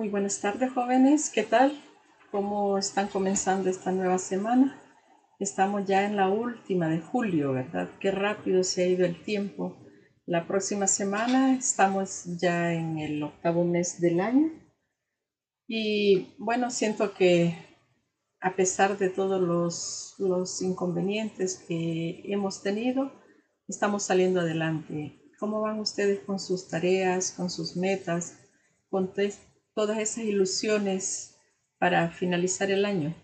Muy buenas tardes, jóvenes. ¿Qué tal? ¿Cómo están comenzando esta nueva semana? Estamos ya en la última de julio, ¿verdad? Qué rápido se ha ido el tiempo. La próxima semana estamos ya en el octavo mes del año. Y bueno, siento que a pesar de todos los inconvenientes que hemos tenido, estamos saliendo adelante. ¿Cómo van ustedes con sus tareas, con sus metas, con todas esas ilusiones para finalizar el año?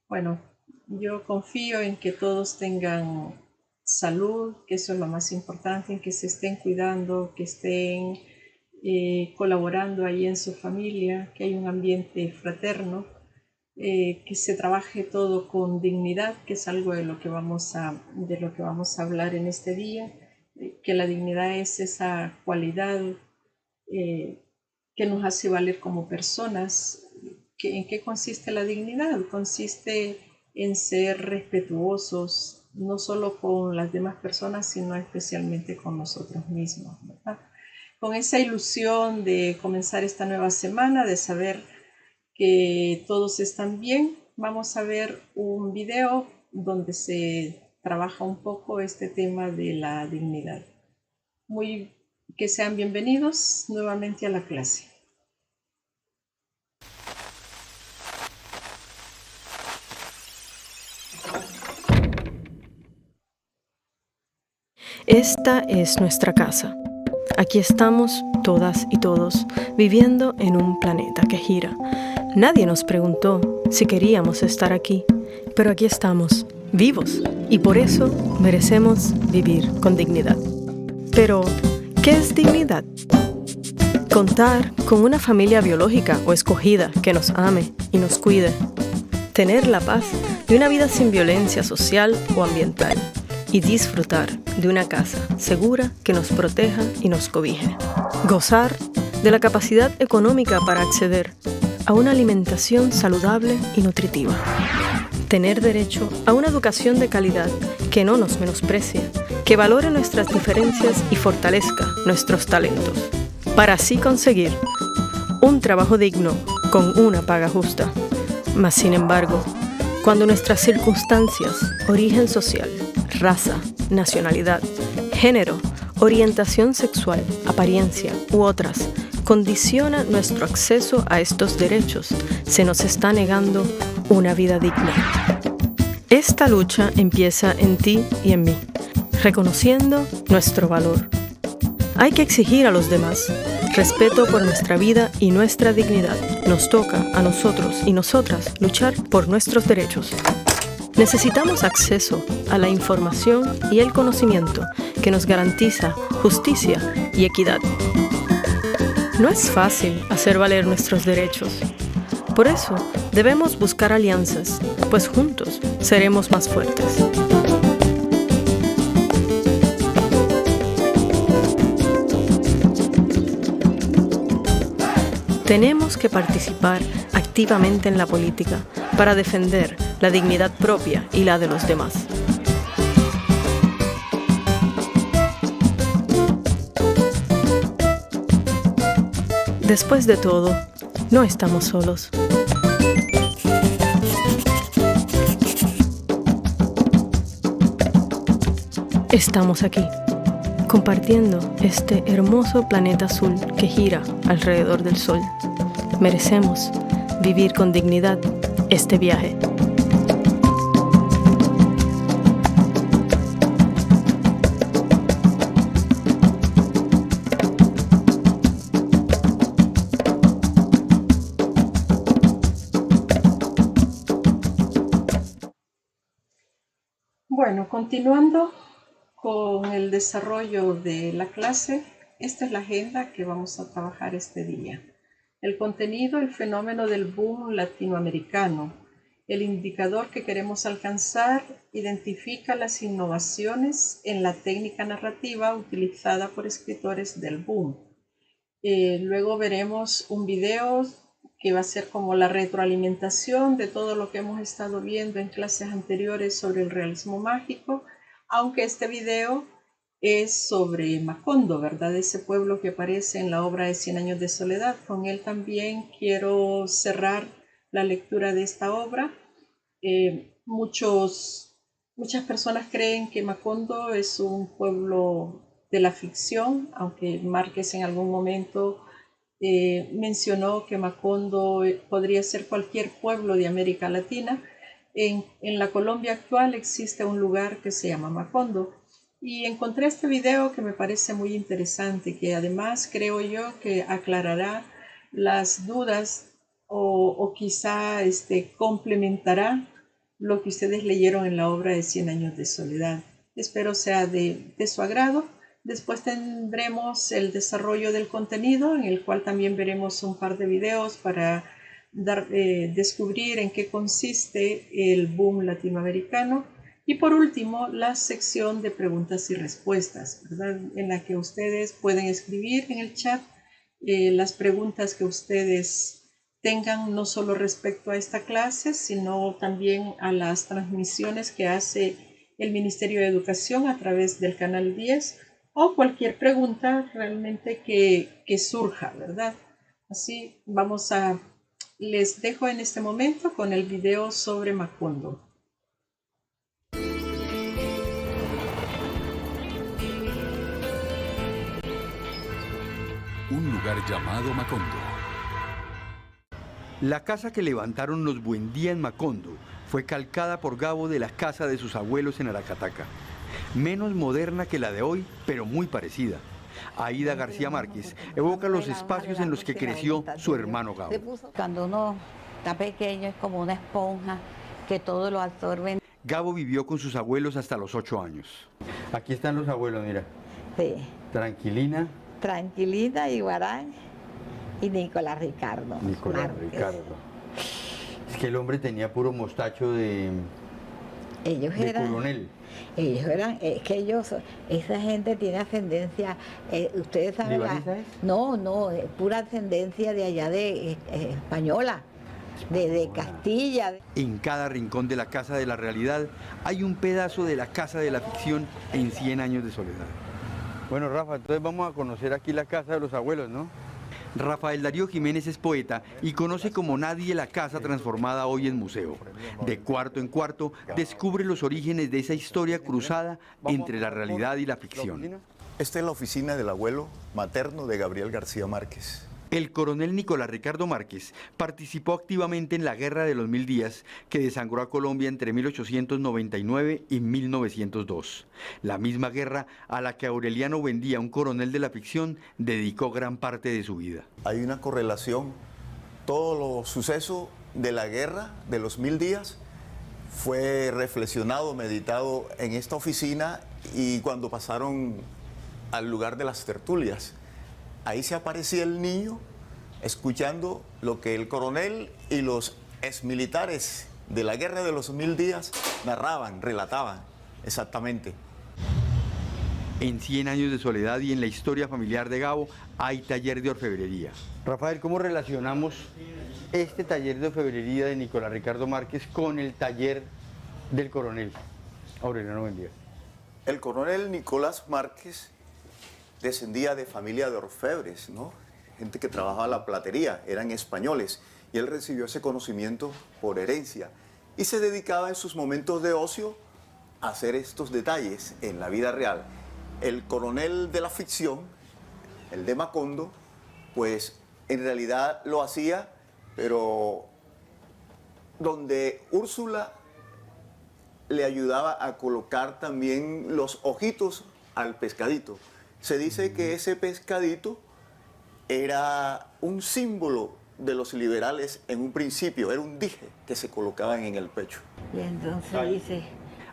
Bueno, yo confío en que todos tengan salud, que eso es lo más importante, en que se estén cuidando, que estén colaborando ahí en su familia, que hay un ambiente fraterno, que se trabaje todo con dignidad, que es algo de lo que vamos a hablar en este día, que la dignidad es esa cualidad que nos hace valer como personas. ¿En qué consiste la dignidad? Consiste en ser respetuosos, no solo con las demás personas, sino especialmente con nosotros mismos, ¿verdad? Con esa ilusión de comenzar esta nueva semana, de saber que todos están bien, vamos a ver un video donde se trabaja un poco este tema de la dignidad. Que sean bienvenidos nuevamente a la clase. Esta es nuestra casa. Aquí estamos todas y todos viviendo en un planeta que gira. Nadie nos preguntó si queríamos estar aquí, pero aquí estamos, vivos, y por eso merecemos vivir con dignidad. Pero, ¿qué es dignidad? Contar con una familia biológica o escogida que nos ame y nos cuide. Tener la paz de una vida sin violencia social o ambiental. Y disfrutar de una casa segura que nos proteja y nos cobije. Gozar de la capacidad económica para acceder a una alimentación saludable y nutritiva. Tener derecho a una educación de calidad que no nos menosprecie, que valore nuestras diferencias y fortalezca nuestros talentos, para así conseguir un trabajo digno con una paga justa. Mas, sin embargo, cuando nuestras circunstancias, origen social, raza, nacionalidad, género, orientación sexual, apariencia u otras condicionan nuestro acceso a estos derechos, se nos está negando una vida digna. Esta lucha empieza en ti y en mí, reconociendo nuestro valor. Hay que exigir a los demás respeto por nuestra vida y nuestra dignidad. Nos toca a nosotros y nosotras luchar por nuestros derechos. Necesitamos acceso a la información y el conocimiento que nos garantiza justicia y equidad. No es fácil hacer valer nuestros derechos. Por eso debemos buscar alianzas, pues juntos seremos más fuertes. Tenemos que participar activamente en la política para defender la dignidad propia y la de los demás. Después de todo, no estamos solos. Estamos aquí, compartiendo este hermoso planeta azul que gira alrededor del Sol. Merecemos vivir con dignidad este viaje. Bueno, continuando con el desarrollo de la clase, esta es la agenda que vamos a trabajar este día. El contenido, el fenómeno del boom latinoamericano. El indicador que queremos alcanzar identifica las innovaciones en la técnica narrativa utilizada por escritores del boom. Luego veremos un video que va a ser como la retroalimentación de todo lo que hemos estado viendo en clases anteriores sobre el realismo mágico, aunque este video es sobre Macondo, ¿verdad? Ese pueblo que aparece en la obra de Cien años de soledad. Con él también quiero cerrar la lectura de esta obra. Muchas personas creen que Macondo es un pueblo de la ficción, aunque Márquez en algún momento mencionó que Macondo podría ser cualquier pueblo de América Latina. En la Colombia actual existe un lugar que se llama Macondo. Y encontré este video que me parece muy interesante, que además creo yo que aclarará las dudas o quizá complementará lo que ustedes leyeron en la obra de Cien años de soledad. Espero sea de su agrado. Después tendremos el desarrollo del contenido, en el cual también veremos un par de videos para descubrir en qué consiste el boom latinoamericano. Y por último, la sección de preguntas y respuestas, ¿verdad? En la que ustedes pueden escribir en el chat las preguntas que ustedes tengan, no solo respecto a esta clase, sino también a las transmisiones que hace el Ministerio de Educación a través del canal 10 o cualquier pregunta realmente que surja, ¿verdad? Así les dejo en este momento con el video sobre Macondo. Un lugar llamado Macondo. La casa que levantaron los Buendía en Macondo fue calcada por Gabo de la casa de sus abuelos en Aracataca. Menos moderna que la de hoy, pero muy parecida. Aída García Márquez evoca los espacios en los que creció su hermano Gabo. Cuando uno está pequeño es como una esponja que todo lo absorbe. Gabo vivió con sus abuelos hasta los 8 años. Aquí están los abuelos, mira. Sí. Tranquilina. Tranquilina y Guarán y Nicolás Ricardo. Nicolás Márquez. Ricardo. Es que el hombre tenía puro mostacho de coronel. Es que esa gente tiene ascendencia, ustedes saben. ¿Libanesa es? No, es pura ascendencia de allá de española, de Castilla. En cada rincón de la casa de la realidad hay un pedazo de la casa de la ficción en 100 años de soledad. Bueno, Rafa, entonces vamos a conocer aquí la casa de los abuelos, ¿no? Rafael Darío Jiménez es poeta y conoce como nadie la casa transformada hoy en museo. De cuarto en cuarto descubre los orígenes de esa historia cruzada entre la realidad y la ficción. Esta es la oficina del abuelo materno de Gabriel García Márquez. El coronel Nicolás Ricardo Márquez participó activamente en la Guerra de los 1000 días que desangró a Colombia entre 1899 y 1902. La misma guerra a la que Aureliano Buendía, un coronel de la ficción, dedicó gran parte de su vida. Hay una correlación. Todo lo suceso de la guerra de los 1000 días fue reflexionado, meditado en esta oficina y cuando pasaron al lugar de las tertulias. Ahí se aparecía el niño escuchando lo que el coronel y los exmilitares de la guerra de los 1000 días narraban, relataban exactamente. En 100 años de soledad y en la historia familiar de Gabo hay taller de orfebrería. Rafael, ¿cómo relacionamos este taller de orfebrería de Nicolás Ricardo Márquez con el taller del coronel Aureliano Buendía? El coronel Nicolás Márquez descendía de familia de orfebres, ¿no? Gente que trabajaba la platería, eran españoles, y él recibió ese conocimiento por herencia y se dedicaba en sus momentos de ocio a hacer estos detalles en la vida real. El coronel de la ficción, el de Macondo, pues en realidad lo hacía, pero donde Úrsula le ayudaba a colocar también los ojitos al pescadito. Se dice que ese pescadito era un símbolo de los liberales en un principio, era un dije que se colocaban en el pecho. Y entonces dice...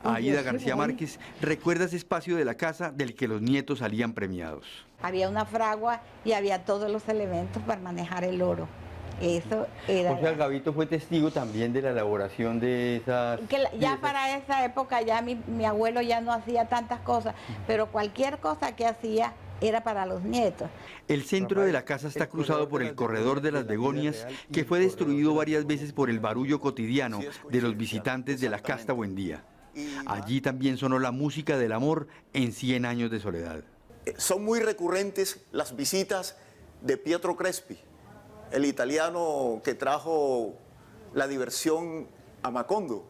Aída García Márquez recuerda ese espacio de la casa del que los nietos salían premiados. Había una fragua y había todos los elementos para manejar el oro. Eso era... O sea, Gabito fue testigo también de la elaboración de esas... Para esa época ya mi abuelo ya no hacía tantas cosas, pero cualquier cosa que hacía era para los nietos. El centro de la casa está cruzado por el corredor de las Begonias, que fue destruido varias veces por el barullo cotidiano de los visitantes de la casta Buendía. Allí también sonó la música del amor en 100 años de soledad. Son muy recurrentes las visitas de Pietro Crespi, el italiano que trajo la diversión a Macondo.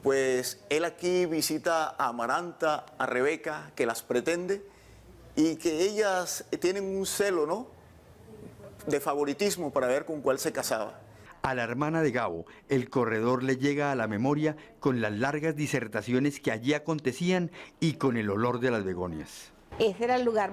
Pues él aquí visita a Amaranta, a Rebeca, que las pretende, y que ellas tienen un celo, ¿no?, de favoritismo para ver con cuál se casaba. A la hermana de Gabo, el corredor le llega a la memoria con las largas disertaciones que allí acontecían y con el olor de las begonias. Ese era el lugar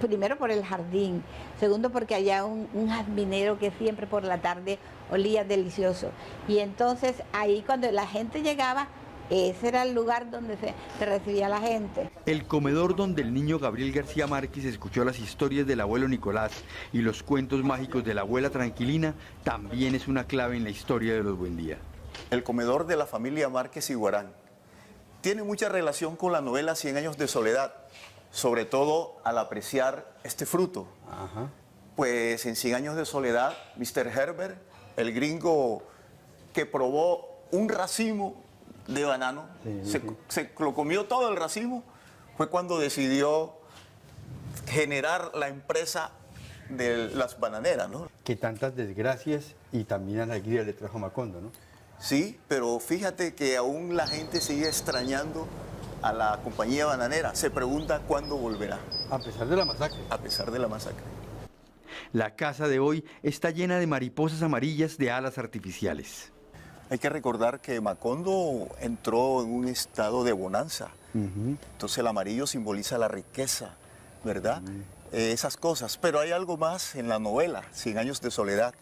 primero por el jardín, segundo porque había un jazminero que siempre por la tarde olía delicioso. Y entonces ahí cuando la gente llegaba, ese era el lugar donde se recibía la gente. El comedor donde el niño Gabriel García Márquez escuchó las historias del abuelo Nicolás y los cuentos mágicos de la abuela Tranquilina también es una clave en la historia de los Buendía. El comedor de la familia Márquez Iguarán tiene mucha relación con la novela 100 años de soledad, sobre todo al apreciar este fruto. Pues en 100 años de soledad, Mr. Herbert, el gringo que probó un racimo de banano, se lo comió todo el racimo, fue cuando decidió generar la empresa de las bananeras, ¿no? Que tantas desgracias y también alegría le trajo Macondo, ¿no? Sí, pero fíjate que aún la gente sigue extrañando a la compañía bananera. Se pregunta cuándo volverá. A pesar de la masacre. A pesar de la masacre. La casa de hoy está llena de mariposas amarillas de alas artificiales. Hay que recordar que Macondo entró en un estado de bonanza. Entonces el amarillo simboliza la riqueza, ¿verdad? Esas cosas. Pero hay algo más en la novela, 100 años de soledad,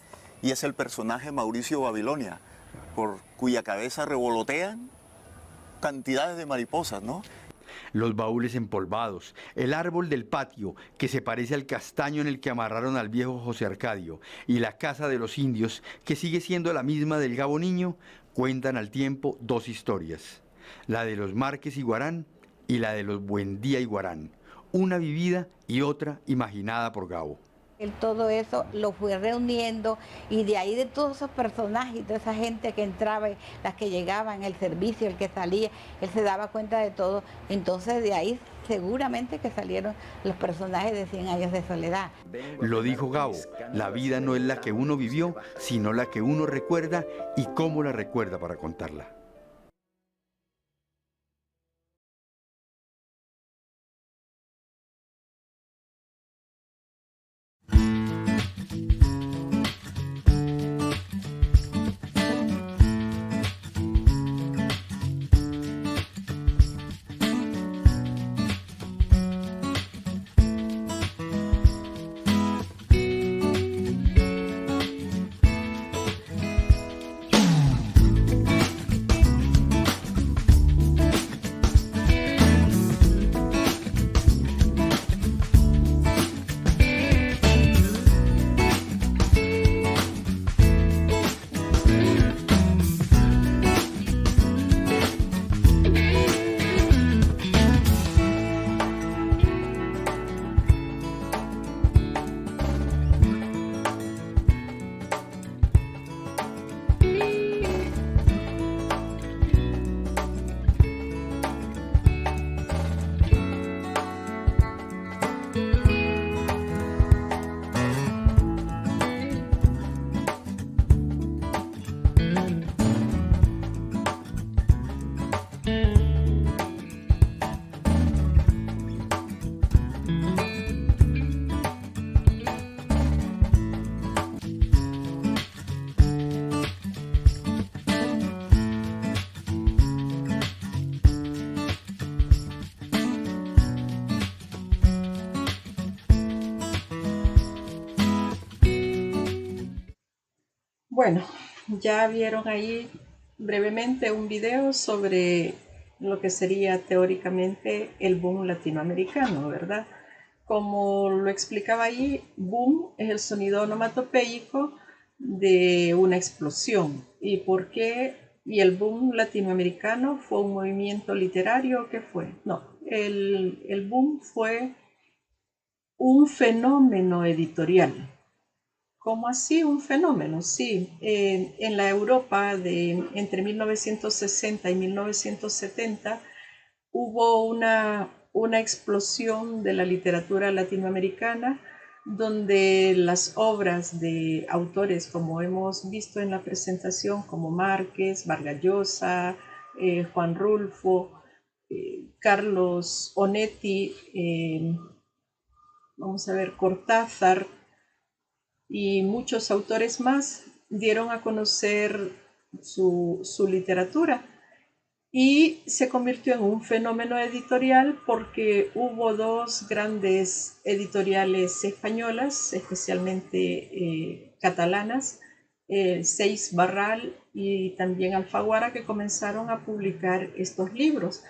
y es el personaje Mauricio Babilonia, por cuya cabeza revolotean cantidades de mariposas, ¿no? Los baúles empolvados, el árbol del patio, que se parece al castaño en el que amarraron al viejo José Arcadio, y la casa de los indios, que sigue siendo la misma del Gabo Niño, cuentan al tiempo dos historias. La de los Márquez Iguarán y la de los Buendía Iguarán, una vivida y otra imaginada por Gabo. Él todo eso lo fue reuniendo y de ahí de todos esos personajes y toda esa gente que entraba, las que llegaban, el servicio, el que salía, él se daba cuenta de todo. Entonces de ahí seguramente que salieron los personajes de 100 años de soledad. Lo dijo Gabo, la vida no es la que uno vivió, sino la que uno recuerda y cómo la recuerda para contarla. Bueno, ya vieron ahí brevemente un video sobre lo que sería teóricamente el boom latinoamericano, ¿verdad? Como lo explicaba ahí, boom es el sonido onomatopéyico de una explosión. ¿Y por qué? ¿Y el boom latinoamericano fue un movimiento literario? ¿Qué fue? No, el boom fue un fenómeno editorial. ¿Cómo así? Un fenómeno, sí. En la Europa entre 1960 y 1970 hubo una explosión de la literatura latinoamericana donde las obras de autores, como hemos visto en la presentación, como Márquez, Vargas Llosa, Juan Rulfo, Carlos Onetti, vamos a ver, Cortázar y muchos autores más dieron a conocer su literatura y se convirtió en un fenómeno editorial porque hubo dos grandes editoriales españolas, especialmente catalanas, Seix Barral y también Alfaguara, que comenzaron a publicar estos libros.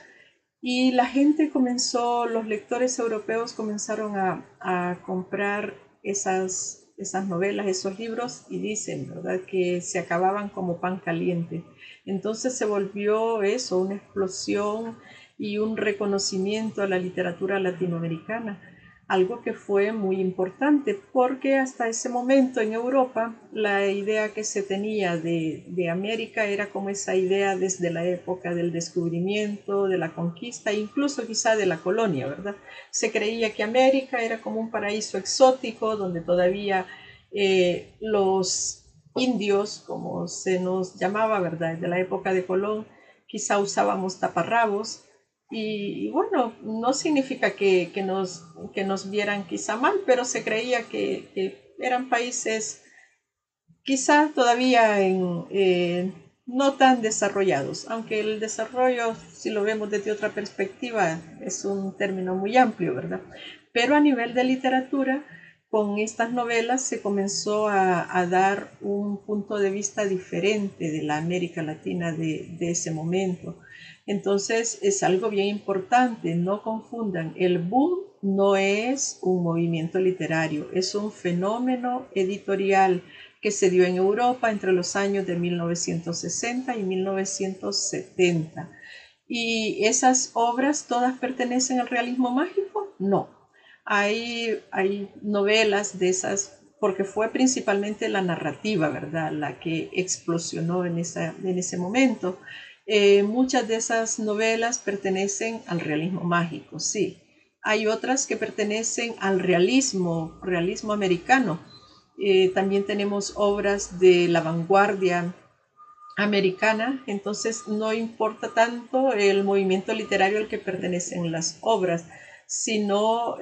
Y la gente comenzó, los lectores europeos comenzaron a comprar esas novelas, esos libros, y dicen, ¿verdad?, que se acababan como pan caliente. Entonces se volvió eso, una explosión y un reconocimiento a la literatura latinoamericana, algo que fue muy importante porque hasta ese momento en Europa la idea que se tenía de América era como esa idea desde la época del descubrimiento, de la conquista, incluso quizá de la colonia, ¿verdad? Se creía que América era como un paraíso exótico donde todavía los indios, como se nos llamaba, ¿verdad?, de la época de Colón, quizá usábamos taparrabos. Y bueno, no significa que nos vieran quizá mal, pero se creía que eran países quizá todavía no tan desarrollados, aunque el desarrollo, si lo vemos desde otra perspectiva, es un término muy amplio, ¿verdad? Pero a nivel de literatura, con estas novelas se comenzó a dar un punto de vista diferente de la América Latina de ese momento. Entonces es algo bien importante, no confundan, el boom no es un movimiento literario, es un fenómeno editorial que se dio en Europa entre los años de 1960 y 1970. ¿Y esas obras todas pertenecen al realismo mágico? No. Hay novelas de esas, porque fue principalmente la narrativa, ¿verdad?, la que explosionó en ese momento. Muchas de esas novelas pertenecen al realismo mágico, sí. Hay otras que pertenecen al realismo americano. También tenemos obras de la vanguardia americana, entonces no importa tanto el movimiento literario al que pertenecen las obras, sino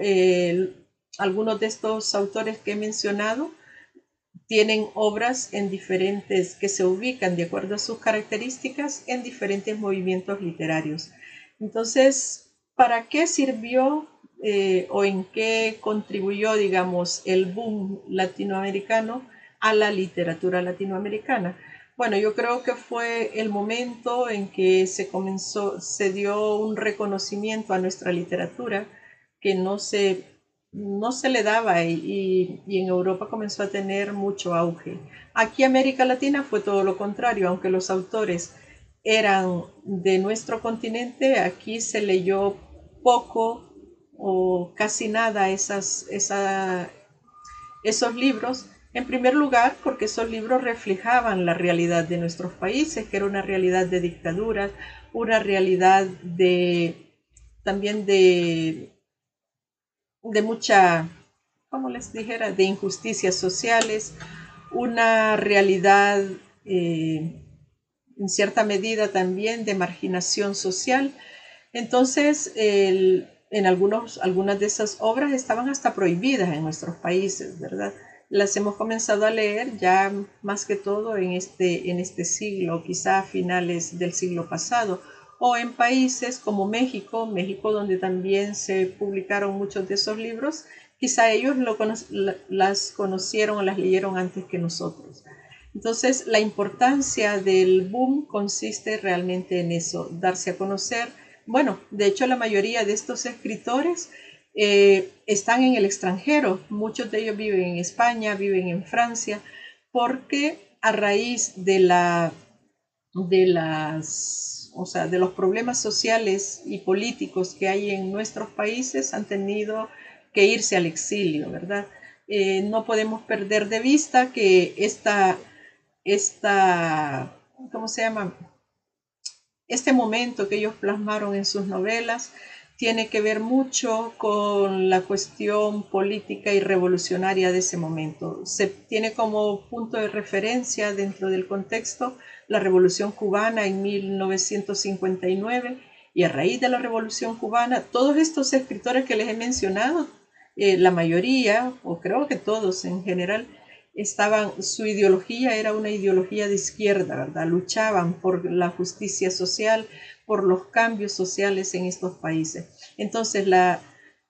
algunos de estos autores que he mencionado tienen obras en diferentes, que se ubican de acuerdo a sus características en diferentes movimientos literarios. Entonces, ¿para qué sirvió o en qué contribuyó, digamos, el boom latinoamericano a la literatura latinoamericana? Bueno, yo creo que fue el momento en que se dio un reconocimiento a nuestra literatura que no se le daba y en Europa comenzó a tener mucho auge. Aquí América Latina fue todo lo contrario, aunque los autores eran de nuestro continente, aquí se leyó poco o casi nada esos libros. En primer lugar, porque esos libros reflejaban la realidad de nuestros países, que era una realidad de dictaduras, una realidad también de mucha, como les dijera, de injusticias sociales, una realidad en cierta medida también de marginación social. Entonces, en algunas de esas obras estaban hasta prohibidas en nuestros países, ¿verdad? Las hemos comenzado a leer ya más que todo en este siglo, quizá a finales del siglo pasado, o en países como México, donde también se publicaron muchos de esos libros, quizá ellos las conocieron o las leyeron antes que nosotros. Entonces, la importancia del boom consiste realmente en eso, darse a conocer. Bueno, de hecho, la mayoría de estos escritores están en el extranjero. Muchos de ellos viven en España, viven en Francia, porque a raíz de los problemas sociales y políticos que hay en nuestros países han tenido que irse al exilio, ¿verdad? no podemos perder de vista que ¿cómo se llama? Este momento que ellos plasmaron en sus novelas tiene que ver mucho con la cuestión política y revolucionaria de ese momento. Se tiene como punto de referencia dentro del contexto la Revolución Cubana en 1959, y a raíz de la Revolución Cubana, todos estos escritores que les he mencionado, la mayoría, o creo que todos en general, su ideología era una ideología de izquierda, ¿verdad? Luchaban por la justicia social, por los cambios sociales en estos países. Entonces, la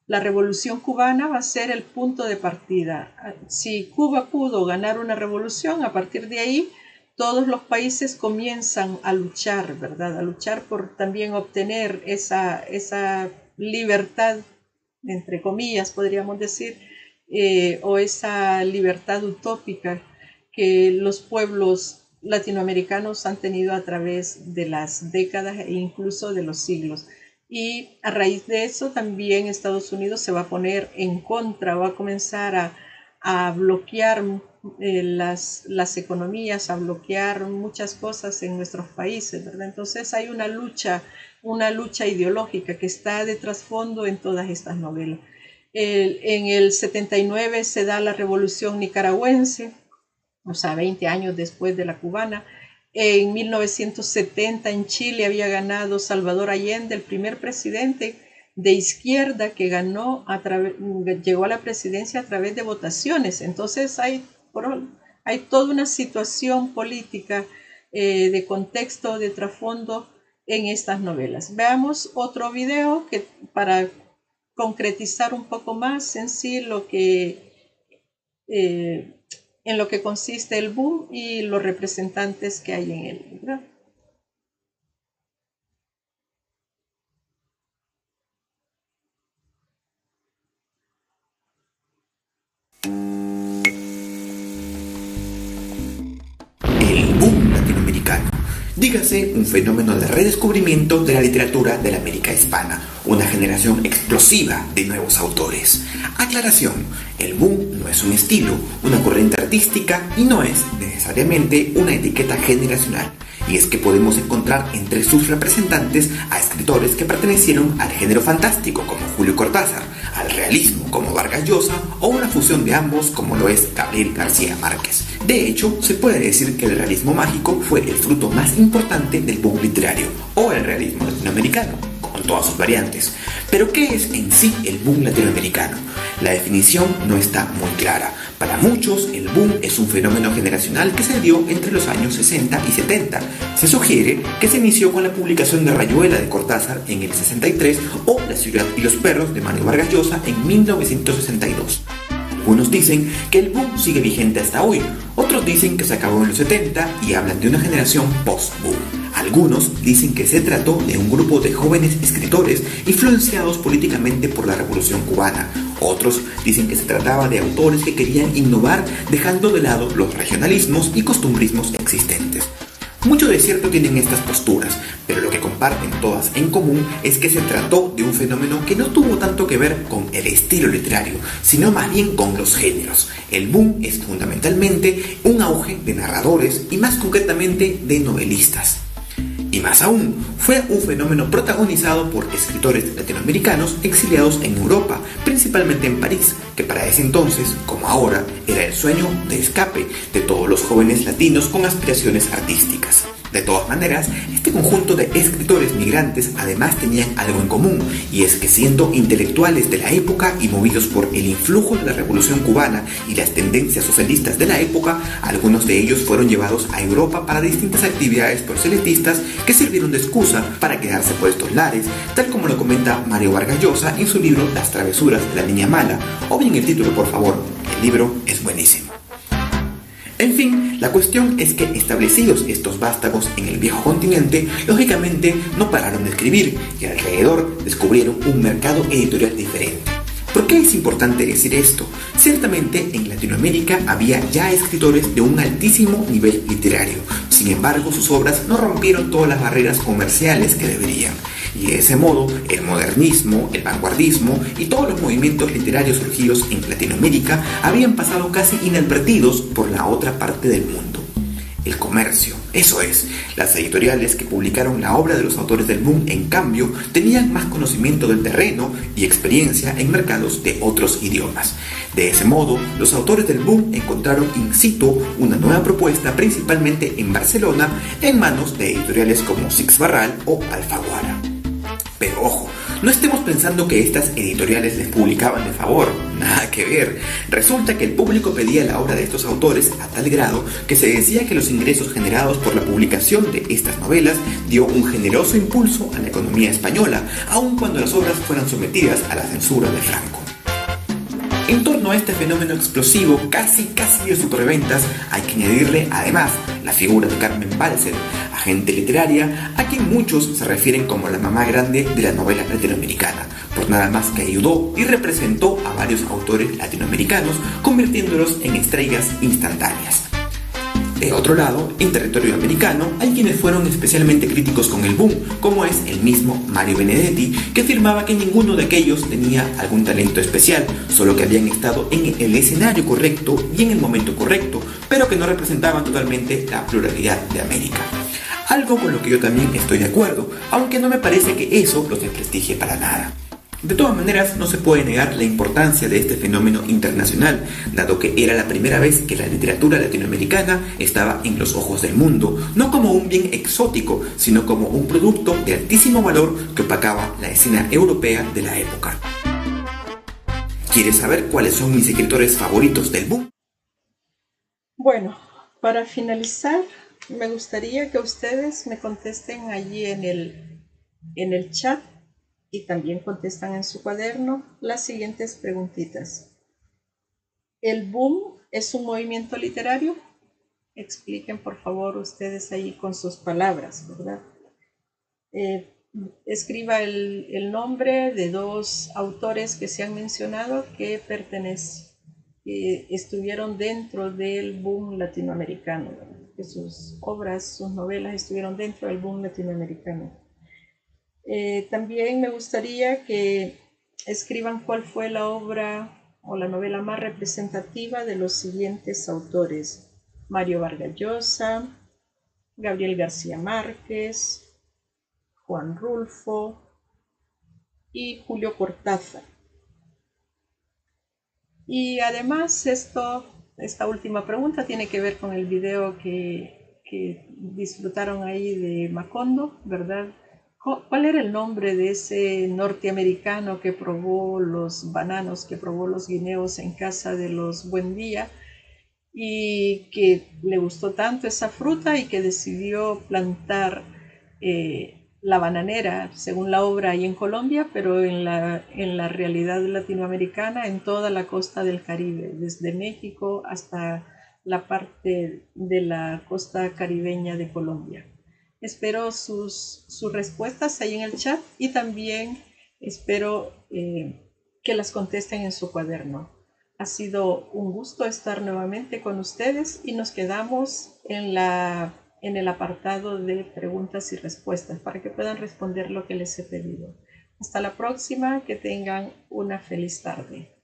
Revolución Cubana va a ser el punto de partida. Si Cuba pudo ganar una revolución, a partir de ahí, todos los países comienzan a luchar, ¿verdad? A luchar por también obtener esa libertad, entre comillas, podríamos decir, o esa libertad utópica que los pueblos latinoamericanos han tenido a través de las décadas e incluso de los siglos. Y a raíz de eso también Estados Unidos se va a poner en contra, va a comenzar a bloquear las economías, a bloquear muchas cosas en nuestros países, ¿verdad? Entonces hay una lucha ideológica que está de trasfondo en todas estas novelas. En el 79 se da la Revolución Nicaragüense, o sea, 20 años después de la cubana. En 1970 en Chile había ganado Salvador Allende, el primer presidente de izquierda que llegó a la presidencia a través de votaciones. Entonces hay toda una situación política de contexto, de trasfondo en estas novelas. Veamos otro video para concretizar un poco más en sí en lo que consiste el boom y los representantes que hay en él, ¿verdad? El boom latinoamericano. Dígase un fenómeno de redescubrimiento de la literatura de la América hispana, una generación explosiva de nuevos autores. Aclaración, el boom no es un estilo, una corriente artística y no es necesariamente una etiqueta generacional. Y es que podemos encontrar entre sus representantes a escritores que pertenecieron al género fantástico como Julio Cortázar, al realismo como Vargas Llosa o una fusión de ambos como lo es Gabriel García Márquez. De hecho, se puede decir que el realismo mágico fue el fruto más importante del boom literario o el realismo latinoamericano, con todas sus variantes. Pero ¿qué es en sí el boom latinoamericano? La definición no está muy clara. Para muchos, el boom es un fenómeno generacional que se dio entre los años 60 y 70. Se sugiere que se inició con la publicación de Rayuela de Cortázar en el 63 o La ciudad y los perros de Mario Vargas Llosa en 1962. Algunos dicen que el boom sigue vigente hasta hoy, otros dicen que se acabó en los 70 y hablan de una generación post-boom. Algunos dicen que se trató de un grupo de jóvenes escritores influenciados políticamente por la Revolución Cubana. Otros dicen que se trataba de autores que querían innovar dejando de lado los regionalismos y costumbrismos existentes. Mucho de cierto tienen estas posturas, pero lo que comparten todas en común es que se trató de un fenómeno que no tuvo tanto que ver con el estilo literario, sino más bien con los géneros. El boom es fundamentalmente un auge de narradores y más concretamente de novelistas. Y más aún, fue un fenómeno protagonizado por escritores latinoamericanos exiliados en Europa, principalmente en París, que para ese entonces, como ahora, era el sueño de escape de todos los jóvenes latinos con aspiraciones artísticas. De todas maneras, este conjunto de escritores migrantes además tenían algo en común, y es que siendo intelectuales de la época y movidos por el influjo de la Revolución Cubana y las tendencias socialistas de la época, algunos de ellos fueron llevados a Europa para distintas actividades proselitistas que sirvieron de excusa para quedarse por estos lares, tal como lo comenta Mario Vargas Llosa en su libro Las travesuras de la niña mala, o bien el título, por favor, el libro es buenísimo. En fin, la cuestión es que establecidos estos vástagos en el viejo continente, lógicamente no pararon de escribir y alrededor descubrieron un mercado editorial diferente. ¿Por qué es importante decir esto? Ciertamente en Latinoamérica había ya escritores de un altísimo nivel literario, sin embargo sus obras no rompieron todas las barreras comerciales que deberían. Y de ese modo, el modernismo, el vanguardismo y todos los movimientos literarios surgidos en Latinoamérica habían pasado casi inadvertidos por la otra parte del mundo. El comercio, eso es, las editoriales que publicaron la obra de los autores del boom, en cambio, tenían más conocimiento del terreno y experiencia en mercados de otros idiomas. De ese modo, los autores del boom encontraron in situ una nueva propuesta, principalmente en Barcelona, en manos de editoriales como Six Barral o Alfaguara. Pero ojo, no estemos pensando que estas editoriales les publicaban de favor, nada que ver. Resulta que el público pedía la obra de estos autores a tal grado que se decía que los ingresos generados por la publicación de estas novelas dio un generoso impulso a la economía española, aun cuando las obras fueran sometidas a la censura de Franco. En torno a este fenómeno explosivo, casi de superventas, hay que añadirle además la figura de Carmen Balcells, agente literaria, a quien muchos se refieren como la mamá grande de la novela latinoamericana, por nada más que ayudó y representó a varios autores latinoamericanos, convirtiéndolos en estrellas instantáneas. De otro lado, en territorio americano, hay quienes fueron especialmente críticos con el boom, como es el mismo Mario Benedetti, que afirmaba que ninguno de aquellos tenía algún talento especial, solo que habían estado en el escenario correcto y en el momento correcto, pero que no representaban totalmente la pluralidad de América. Algo con lo que yo también estoy de acuerdo, aunque no me parece que eso los desprestigie para nada. De todas maneras, no se puede negar la importancia de este fenómeno internacional, dado que era la primera vez que la literatura latinoamericana estaba en los ojos del mundo, no como un bien exótico, sino como un producto de altísimo valor que opacaba la escena europea de la época. ¿Quieres saber cuáles son mis escritores favoritos del boom? Bueno, para finalizar, me gustaría que ustedes me contesten allí en el chat y también contestan en su cuaderno las siguientes preguntitas. ¿El boom es un movimiento literario? Expliquen por favor ustedes ahí con sus palabras, ¿verdad? Escriba el nombre de dos autores que se han mencionado que estuvieron dentro del boom latinoamericano, ¿verdad? Que sus obras, sus novelas estuvieron dentro del boom latinoamericano. También me gustaría que escriban cuál fue la obra o la novela más representativa de los siguientes autores: Mario Vargas Llosa, Gabriel García Márquez, Juan Rulfo y Julio Cortázar. Y además esta última pregunta tiene que ver con el video que disfrutaron ahí de Macondo, ¿verdad? ¿Cuál era el nombre de ese norteamericano que probó los bananos, que probó los guineos en casa de los Buendía y que le gustó tanto esa fruta y que decidió plantar la bananera, según la obra, ahí en Colombia, pero en la realidad latinoamericana, en toda la costa del Caribe, desde México hasta la parte de la costa caribeña de Colombia? Espero sus respuestas ahí en el chat y también espero que las contesten en su cuaderno. Ha sido un gusto estar nuevamente con ustedes y nos quedamos en el apartado de preguntas y respuestas para que puedan responder lo que les he pedido. Hasta la próxima, que tengan una feliz tarde.